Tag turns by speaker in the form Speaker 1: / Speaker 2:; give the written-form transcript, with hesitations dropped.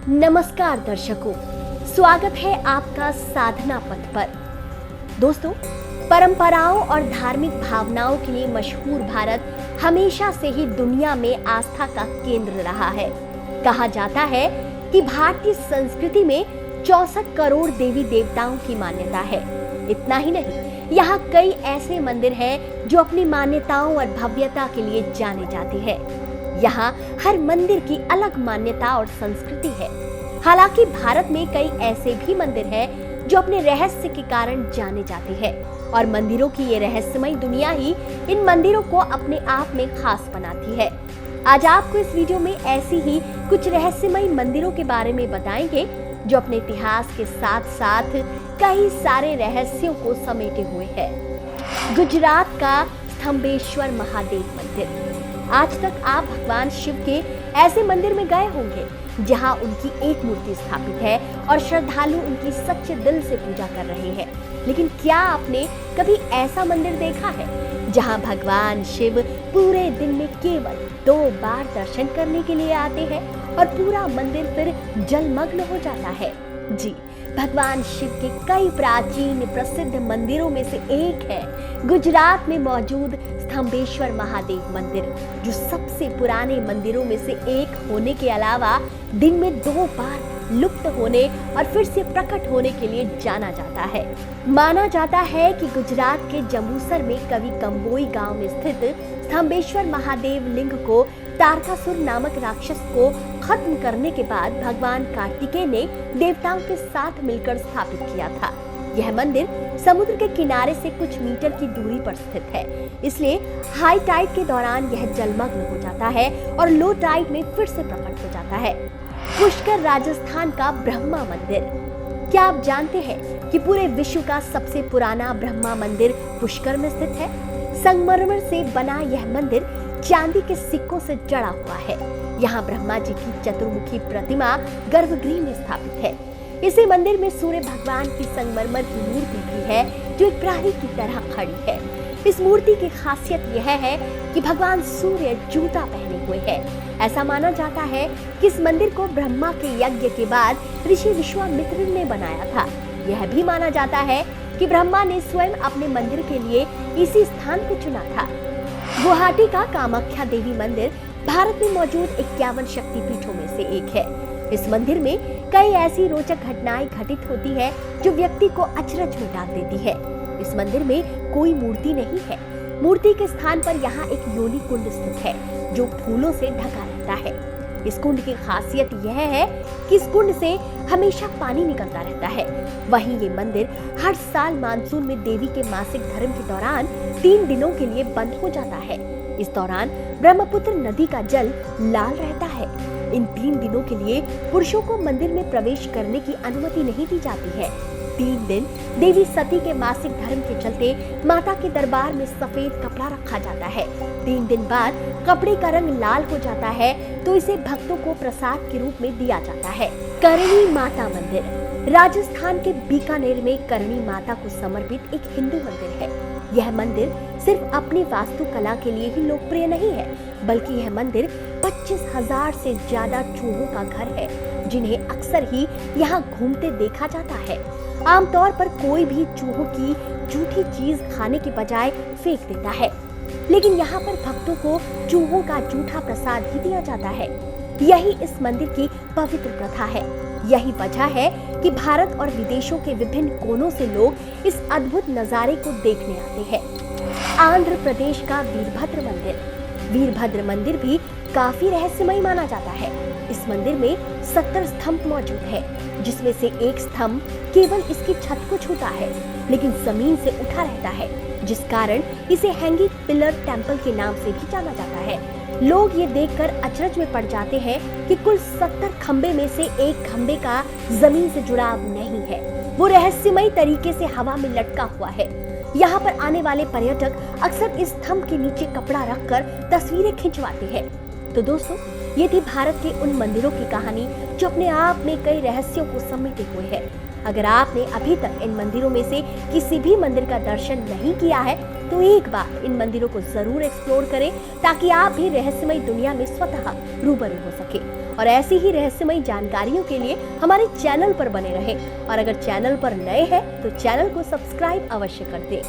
Speaker 1: नमस्कार दर्शकों, स्वागत है आपका साधना पथ पर। दोस्तों, परंपराओं और धार्मिक भावनाओं के लिए मशहूर भारत हमेशा से ही दुनिया में आस्था का केंद्र रहा है। कहा जाता है कि भारतीय संस्कृति में 64 करोड़ देवी देवताओं की मान्यता है। इतना ही नहीं, यहाँ कई ऐसे मंदिर हैं जो अपनी मान्यताओं और भव्यता के लिए जाने जाते हैं। यहाँ हर मंदिर की अलग मान्यता और संस्कृति है। हालांकि भारत में कई ऐसे भी मंदिर हैं जो अपने रहस्य के कारण जाने जाते हैं, और मंदिरों की ये रहस्यमय दुनिया ही इन मंदिरों को अपने आप में खास बनाती है। आज आपको इस वीडियो में ऐसी ही कुछ रहस्यमय मंदिरों के बारे में बताएंगे जो अपने इतिहास के साथ साथ कई सारे रहस्यों को समेटे हुए है। गुजरात का स्तंभेश्वर महादेव मंदिर। आज तक आप भगवान शिव के ऐसे मंदिर में गए होंगे जहां उनकी एक मूर्ति स्थापित है और श्रद्धालु उनकी सच्चे दिल से पूजा कर रहे हैं। लेकिन क्या आपने कभी ऐसा मंदिर देखा है जहां भगवान शिव पूरे दिन में केवल 2 बार दर्शन करने के लिए आते हैं और पूरा मंदिर फिर जलमग्न हो जाता है? जी, भगवान शिव के कई प्राचीन प्रसिद्ध मंदिरों में से एक है गुजरात में मौजूद स्तंभेश्वर महादेव मंदिर, जो सबसे पुराने मंदिरों में से एक होने के अलावा दिन में 2 बार लुप्त होने और फिर से प्रकट होने के लिए जाना जाता है। माना जाता है कि गुजरात के जंबूसर में कवि कंबोई गांव में स्थित स्तंभेश्वर महादेव लिंग को तारकासुर नामक राक्षस को खत्म करने के बाद भगवान कार्तिकेय ने देवताओं के साथ मिलकर स्थापित किया था। यह मंदिर समुद्र के किनारे से कुछ मीटर की दूरी पर स्थित है, इसलिए हाई टाइड के दौरान यह जलमग्न हो जाता है और लो टाइड में फिर से प्रकट हो जाता है। पुष्कर राजस्थान का ब्रह्मा मंदिर। क्या आप जानते हैं कि पूरे विश्व का सबसे पुराना ब्रह्मा मंदिर पुष्कर में स्थित है? संगमरमर से बना यह मंदिर चांदी के सिक्कों से जड़ा हुआ है। यहाँ ब्रह्मा जी की चतुर्मुखी प्रतिमा गर्भगृह में स्थापित है। इसी मंदिर में सूर्य भगवान की संगमरमर की मूर्ति भी है, जो एक प्रहरी की तरह खड़ी है। इस मूर्ति की खासियत यह है कि भगवान सूर्य जूता पहने हुए हैं। ऐसा माना जाता है कि इस मंदिर को ब्रह्मा के यज्ञ के बाद ऋषि विश्वामित्र ने बनाया था। यह भी माना जाता है कि ब्रह्मा ने स्वयं अपने मंदिर के लिए इसी स्थान को चुना था। गुवाहाटी का कामाख्या देवी मंदिर भारत में मौजूद 51 शक्तिपीठों में से एक है। इस मंदिर में कई ऐसी रोचक घटनाएं घटित होती है जो व्यक्ति को अचरज में डाल देती है। इस मंदिर में कोई मूर्ति नहीं है। मूर्ति के स्थान पर यहाँ एक योनि कुंड स्थित है जो फूलों से ढका रहता है। इस कुंड की खासियत यह है कि इस कुंड से हमेशा पानी निकलता रहता है। वहीं ये मंदिर हर साल मानसून में देवी के मासिक धर्म के दौरान 3 दिनों के लिए बंद हो जाता है। इस दौरान ब्रह्मपुत्र नदी का जल लाल रहता है। इन 3 दिनों के लिए पुरुषों को मंदिर में प्रवेश करने की अनुमति नहीं दी जाती है। 3 दिन देवी सती के मासिक धर्म के चलते माता के दरबार में सफेद कपड़ा रखा जाता है। 3 दिन बाद कपड़े का रंग लाल हो जाता है तो इसे भक्तों को प्रसाद के रूप में दिया जाता है। करणी माता मंदिर। राजस्थान के बीकानेर में करणी माता को समर्पित एक हिंदू मंदिर है। यह मंदिर सिर्फ अपनी वास्तुकला के लिए ही लोकप्रिय नहीं है, बल्कि यह मंदिर 25,000 से ज्यादा चूहों का घर है, जिन्हें अक्सर ही यहाँ घूमते देखा जाता है। आमतौर पर कोई भी चूहों की जूठी चीज खाने के बजाय फेंक देता है, लेकिन यहाँ पर भक्तों को चूहों का जूठा प्रसाद ही दिया जाता है। यही इस मंदिर की पवित्र प्रथा है। यही वजह है कि भारत और विदेशों के विभिन्न कोनों से लोग इस अद्भुत नजारे को देखने आते हैं। आंध्र प्रदेश का वीरभद्र मंदिर। वीरभद्र मंदिर भी काफी रहस्यमय माना जाता है। इस मंदिर में 70 स्तंभ मौजूद है, जिसमें से एक स्तंभ केवल इसकी छत को छूता है, लेकिन जमीन से उठा रहता है, जिस कारण इसे हैंगिंग पिलर टेम्पल के नाम से भी जाना जाता है। लोग ये देखकर अचरज में पड़ जाते हैं कि कुल 70 खंबे में से एक खंबे का जमीन से जुड़ाव नहीं है, वो रहस्यमय तरीके से हवा में लटका हुआ है। यहाँ पर आने वाले पर्यटक अक्सर इस स्तंभ के नीचे कपड़ा रखकर तस्वीरें खिंचवाते हैं। तो दोस्तों, ये थी भारत के उन मंदिरों की कहानी जो अपने आप में कई रहस्यों को समेटे हुए है। अगर आपने अभी तक इन मंदिरों में से किसी भी मंदिर का दर्शन नहीं किया है तो एक बार इन मंदिरों को जरूर एक्सप्लोर करें, ताकि आप भी रहस्यमय दुनिया में स्वतः रूबरू हो सके। और ऐसी ही रहस्यमय जानकारियों के लिए हमारे चैनल पर बने रहें। और अगर चैनल पर नए हैं तो चैनल को सब्सक्राइब अवश्य कर दें।